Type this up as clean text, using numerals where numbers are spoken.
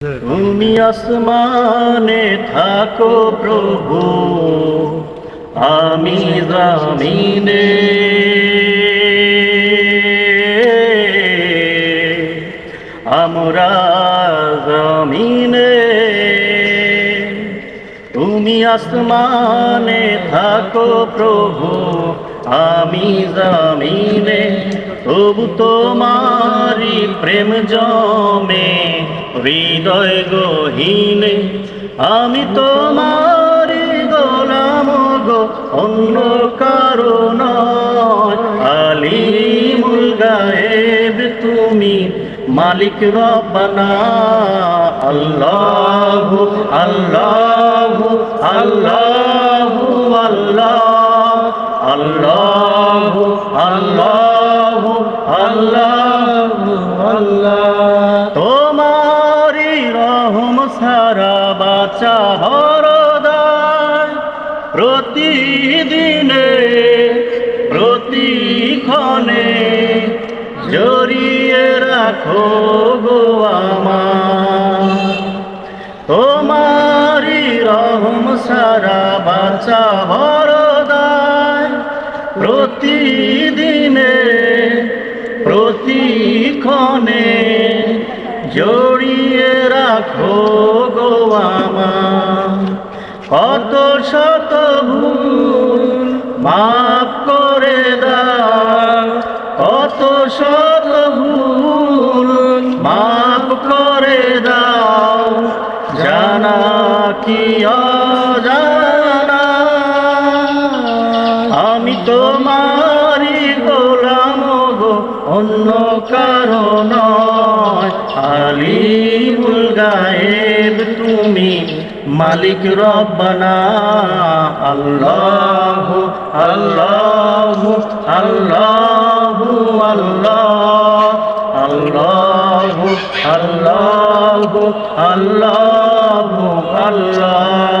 তুমি আসমানে থাকো প্রভু, আমি জমিনে। আমরা জমিনে, তুমি আসমানে থাকো প্রভু, আমি জমিনে। তবু তোমারি প্রেম জমে হৃদয় গহীনে। আমি তোমারি গোলাম গো, অন্য কারো নয়। আলিমুল গায়েব তুমি, মালিক রব্বানা। আল্লাহু আল্লাহু আল্লাহু আল্লাহ, আল্লাহু আল্লাহু আল্লাহু আল্লাহ। তোমারি রহম সারা বাঁচা হরদায়, প্রতিদিনে প্রতিক্ষণে জড়িয়ে রাখো গো আমার। তোমারি রহম সারা বাঁচা হরদায়, প্রতিদিনে প্রতিক্ষণে জড়িয়ে রাখো গো আমার। কত শত ভুল মাফ করে দাও, কত শত ভুল মাফ করে দাও, জানা কি অজানা। আমি তোমারি গোলাম গো, অন্য কারো নয়। আলিমুল গায়েব তুমি, মালিক রব্বানা। আল্লাহু আল্লাহু আল্লাহু আল্লাহ, আল্লাহু আল্লাহু আল্লাহু আল্লাহ।